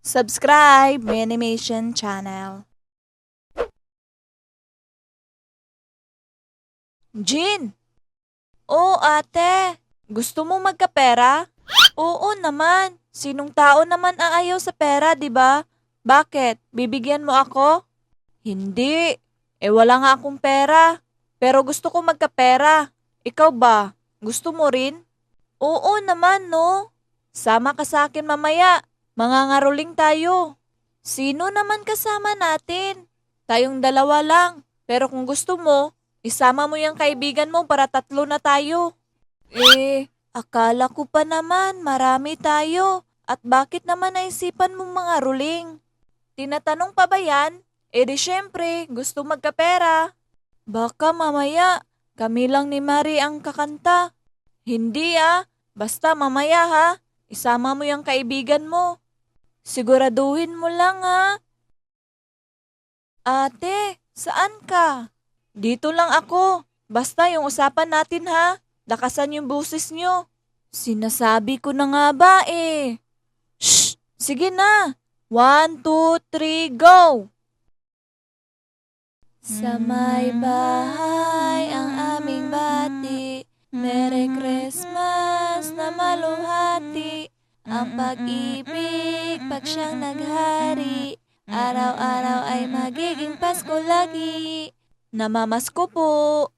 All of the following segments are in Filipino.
Subscribe my animation channel. Jean! Oo ate, gusto mo magkapera? Oo naman, sinong tao naman aayaw sa pera, di ba? Bakit? Bibigyan mo ako? Hindi, wala nga akong pera. Pero gusto ko magkapera. Ikaw ba? Gusto mo rin? Oo naman no. Sama ka sa akin mamaya. Mangangaroling tayo. Sino naman kasama natin? Tayong dalawa lang. Pero kung gusto mo, isama mo yung kaibigan mo para tatlo na tayo. Akala ko pa naman marami tayo. At bakit naman naisipan mong mangaroling? Tinatanong pa ba yan? Di syempre, gusto magkapera. Baka mamaya, kami lang ni Mari ang kakanta. Hindi basta mamaya ha. Isama mo yung kaibigan mo. Siguraduhin mo lang ha. Ate, saan ka? Dito lang ako. Basta yung usapan natin ha. Lakasan yung boses nyo. Sinasabi ko na nga ba Shh! Sige na. 1, 2, 3, go! Sa may bahay ang aming bati, Merry Christmas na maluhati. Ang pag-ibig pag siyang naghari, araw-araw ay magiging Pasko lagi. Namamasko po.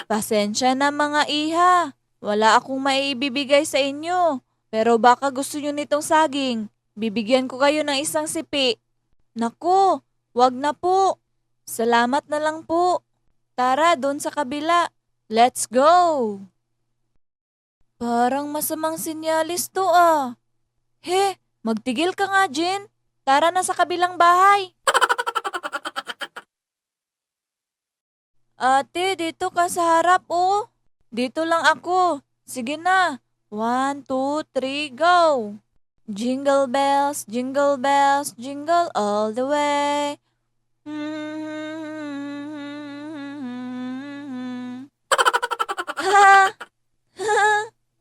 Pasensya na mga iha, wala akong maibibigay sa inyo. Pero baka gusto nyo nitong saging, bibigyan ko kayo ng isang sipi. Naku, wag na po. Salamat na lang po. Tara, doon sa kabila. Let's go! Parang masamang sinyalis to He, magtigil ka nga, Jen. Tara na sa kabilang bahay. Ate, dito ka sa harap Dito lang ako. Sige na. 1, 2, 3, go! Jingle bells, jingle all the way. Ha?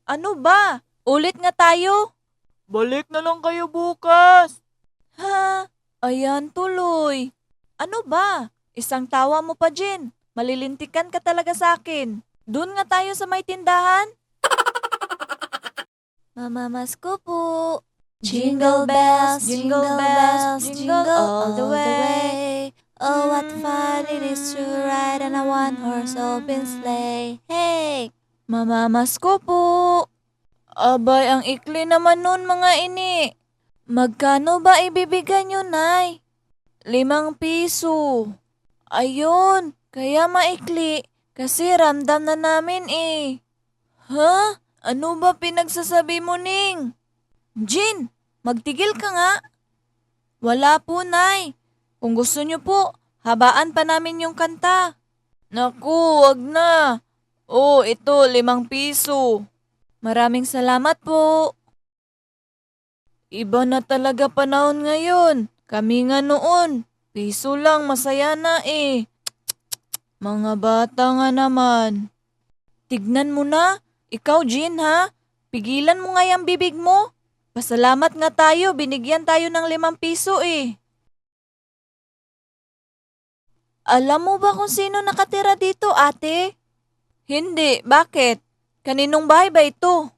Ano ba? Ulit nga tayo? Balik na lang kayo bukas. Ha? Ayan tuloy. Ano ba? Isang tawa mo pa, Jin. Malilintikan ka talaga sa akin. Doon nga tayo sa may tindahan. Mamamasko po. Jingle bells, jingle all the way. Oh, what fun it is to ride on a one-horse open sleigh. Hey! Mamamasko po. Abay, ang ikli naman nun mga ini. Magkano ba ibibigay nyo, Nay? 5 piso. Ayun, kaya maikli. Kasi ramdam na namin Ha? Ano ba pinagsasabi mo, Ning? Jin, magtigil ka nga. Wala po, Nay. Kung gusto nyo po, habaan pa namin yung kanta. Naku, wag na. Ito, 5 piso. Maraming salamat po. Iba na talaga panahon ngayon. Kami nga noon. Piso lang, masaya na Mga bata nga naman. Tignan mo na. Ikaw, Jean, ha? Pigilan mo nga yung bibig mo. Pasalamat nga tayo, binigyan tayo ng 5 piso Alam mo ba kung sino nakatira dito, ate? Hindi, bakit? Kaninong bahay ba ito?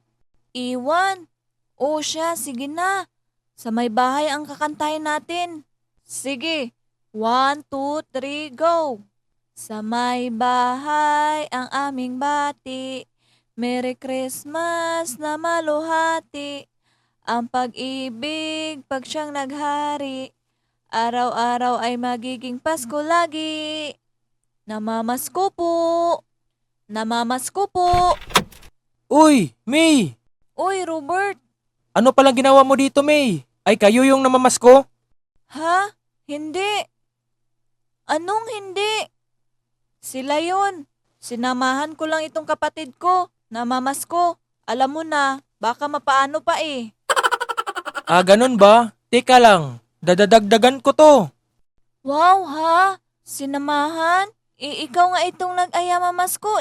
Iwan. Siya, sige na. Sa may bahay ang kakantahin natin. Sige, 1, 2, 3, go! Sa may bahay ang aming bati, Merry Christmas na maluhati. Ang pag-ibig pag siyang naghari, araw-araw ay magiging Pasko lagi. Namamasko po. Namamasko po. Uy, May! Uy, Robert. Ano palang ginawa mo dito, May? Ay kayo yung namamasko? Ha? Hindi. Anong hindi? Sila yun. Sinamahan ko lang itong kapatid ko. Namamasko. Alam mo na, baka mapaano pa Ganun ba? Teka lang, dadadagdagan ko to. Wow ha? Sinamahan? Ikaw nga itong nag-aya mamasko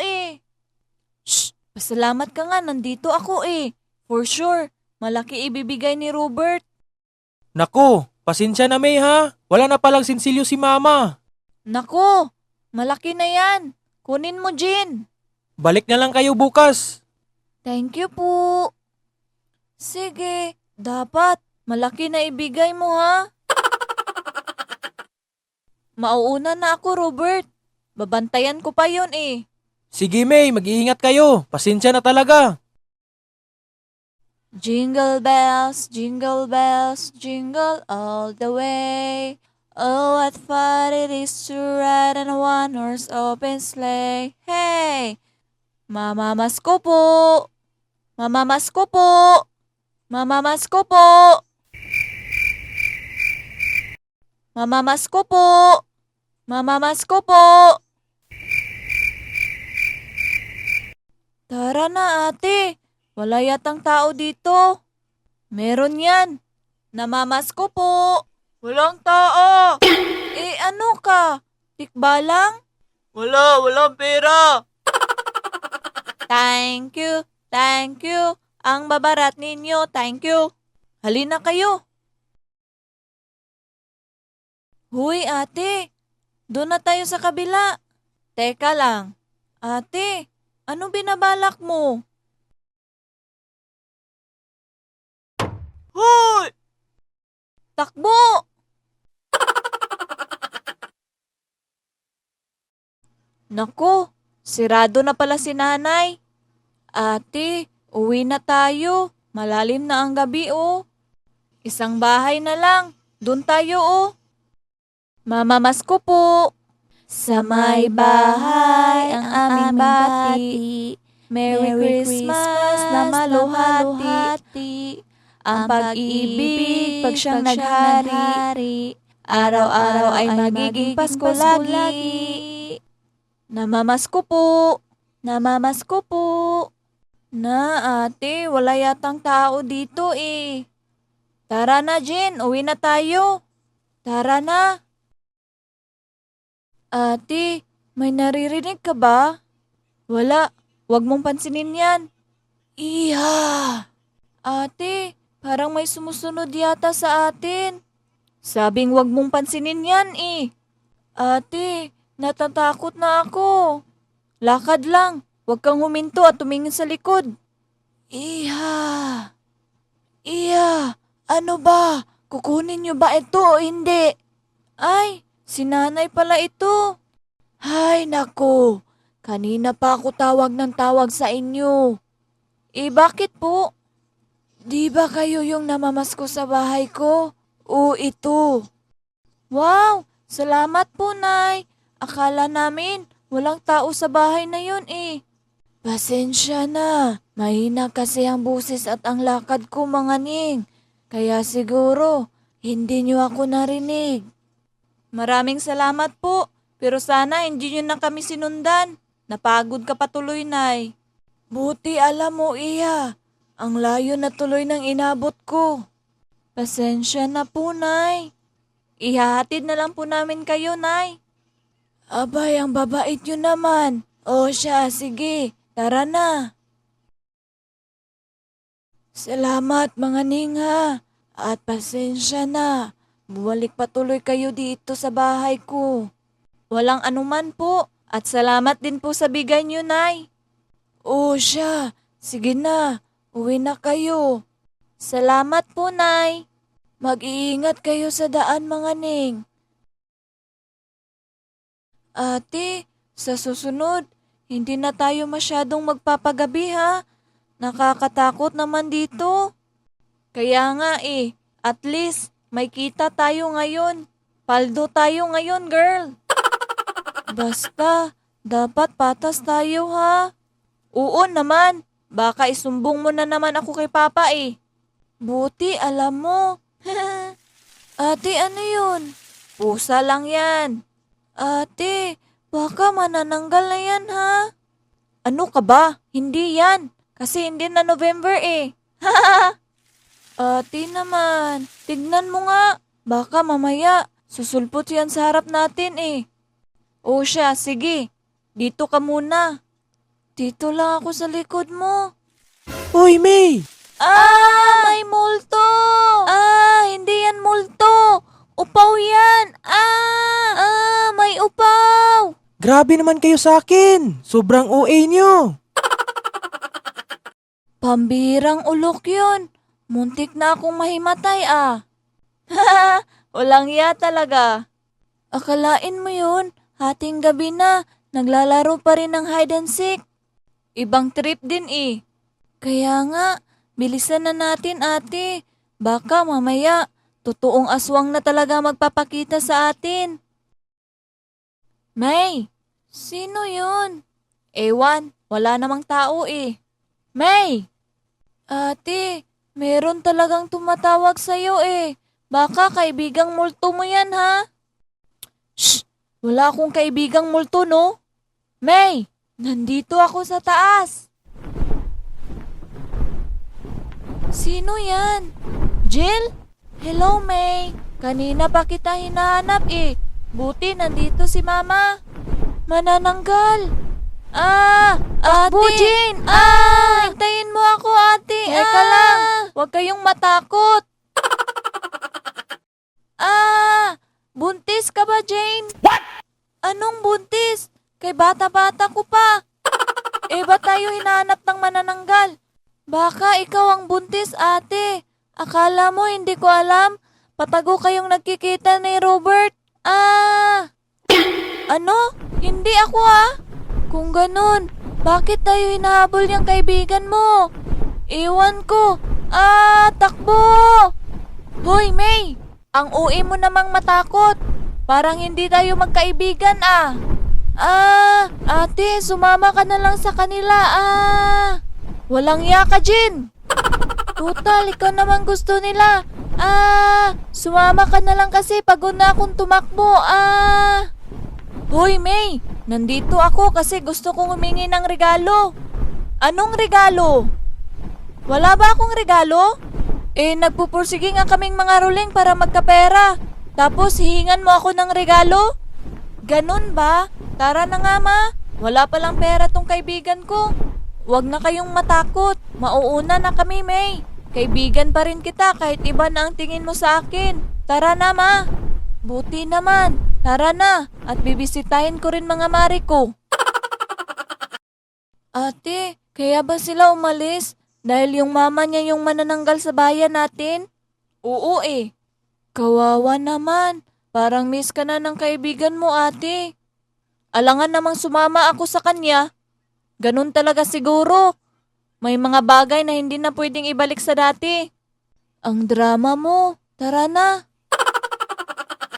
Shh! Pasalamat ka nga, nandito ako For sure, malaki ibibigay ni Robert. Naku, pasensya na May ha. Wala na palang sinsilyo si Mama. Naku, malaki na yan. Kunin mo, Jin. Balik na lang kayo bukas. Thank you po. Sige, dapat. Malaki na ibigay mo ha. Mauuna na ako, Robert. Babantayan ko pa yun eh. Sige May, mag-iingat kayo. Pasensya na talaga. Jingle bells, jingle all the way. Oh, what fun it is to ride in a one-horse open sleigh. Hey! Mamamasko po! Mamamasko po! Mamamasko po! Mamamasko po! Mamamasko po! Tara na ate! Wala yatang tao dito. Meron yan. Namamasko po. Walang tao. Ano ka? Tikba lang? Walang pera. Thank you. Ang babarat ninyo, thank you. Halina kayo. Huy ate, doon na tayo sa kabila. Teka lang. Ate, ano binabalak mo? Hoy! Takbo! Naku, sirado na pala si nanay. Ate, uwi na tayo. Malalim na ang gabi oh. Isang bahay na lang. Doon tayo oh. Mamamasko po. Sa may bahay ang aming bati. Merry Christmas na maluhati. Ang pag-ibig, pag siyang naghari, araw-araw ay magiging Pasko lagi. Namamasko po. Na ate, wala yatang tao dito eh. Tara na Jen, uwi na tayo. Tara na. Ate, may naririnig ka ba? Wala, wag mong pansinin yan. Iya! Ate, parang may sumusunod yata sa atin. Sabing wag mong pansinin yan eh. Ate, natatakot na ako. Lakad lang, wag kang huminto at tumingin sa likod. Iya, ano ba? Kukunin niyo ba ito o hindi? Ay, si nanay pala ito. Hay nako, kanina pa ako tawag ng tawag sa inyo. Bakit po? Di ba kayo yung namamasko sa bahay ko? O ito. Wow, salamat po, Nay. Akala namin walang tao sa bahay na yun eh. Pasensya na. Mahina kasi ang busis at ang lakad ko, mga ning. Kaya siguro, hindi niyo ako narinig. Maraming salamat po. Pero sana hindi niyo na kami sinundan. Napagod ka patuloy, Nay. Buti alam mo, Iya. Ang layo na tuloy ng inabot ko. Pasensya na po, Nay. Ihahatid na lang po namin kayo, Nay. Abay, ang babait yun naman. O siya, sige, tara na. Salamat mga ningha. At pasensya na. Bumalik patuloy kayo dito sa bahay ko. Walang anuman po. At salamat din po sa bigay niyo, Nay. O siya, sige na. Uwi na kayo. Salamat po, Nay. Mag-iingat kayo sa daan, mga ning. Ate, sa susunod, hindi na tayo masyadong magpapagabi ha. Nakakatakot naman dito. Kaya nga eh, at least may kita tayo ngayon. Paldo tayo ngayon, girl. Basta, dapat patas tayo ha. Oo naman. Baka isumbong mo na naman ako kay Papa eh. Buti, alam mo. Ate, ano yun? Pusa lang yan. Ate, baka manananggal na yan ha? Ano ka ba? Hindi yan. Kasi hindi na November eh. Ate naman, tignan mo nga. Baka mamaya, susulpot yan sa harap natin eh. O siya, sige. Dito ka muna. Dito lang ako sa likod mo. Uy, May! May multo! Hindi yan multo. Grabe naman kayo sa akin. Sobrang OA nyo. Pambirang ulok yun. Muntik na akong mahimatay ah. Walang iya talaga. Akalain mo yun, hating gabi na, naglalaro pa rin ng hide and seek. Ibang trip din eh. Kaya nga, bilisan na natin ate. Baka mamaya, totoong aswang na talaga magpapakita sa atin. May, sino yun? Ewan, wala namang tao eh. May! Ate, meron talagang tumatawag sa'yo eh. Baka kaibigang multo mo yan ha? Shh! Wala akong kaibigang multo no? May! Nandito ako sa taas. Sino yan? Jill? Hello May. Kanina pa kita hinahanap eh. Buti nandito si Mama. Manananggal. Ate! Jane! Hintayin mo ako, ate! Teka lang! Huwag kayong matakot! Buntis ka ba, Jane? What? Anong buntis? Kay bata-bata ko pa. Ba't tayo hinahanap ng manananggal? Baka ikaw ang buntis, ate. Akala mo hindi ko alam? Patago kayong nagkikita ni Robert. Ano? Hindi ako Kung ganun, bakit tayo hinahabol yung kaibigan mo? Iwan ko. Takbo! Hoy, May! Ang uwi mo namang matakot. Parang hindi tayo magkaibigan ate, sumama ka na lang sa kanila Walang iya ka, Jin! Total, ikaw naman gusto nila. Sumama ka na lang kasi pagod na akong tumakbo Hoy, May! Nandito ako kasi gusto kong humingi ng regalo. Anong regalo? Wala ba akong regalo? Nagpupursige nga kaming mga ruling para magkapera. Tapos hihingan mo ako ng regalo? Ganun ba? Tara na nga ma. Wala palang pera tong kaibigan ko. Huwag na kayong matakot. Mauuna na kami, May. Kaibigan pa rin kita kahit iba na ang tingin mo sa akin. Tara na ma. Buti naman. Tara na. At bibisitahin ko rin mga mari ko. Ate, kaya ba sila umalis? Dahil yung mama niya yung manananggal sa bayan natin? Oo Kawawa naman. Parang miss ka na ng kaibigan mo, ate. Alangan namang sumama ako sa kanya. Ganun talaga siguro. May mga bagay na hindi na pwedeng ibalik sa dati. Ang drama mo. Tara na.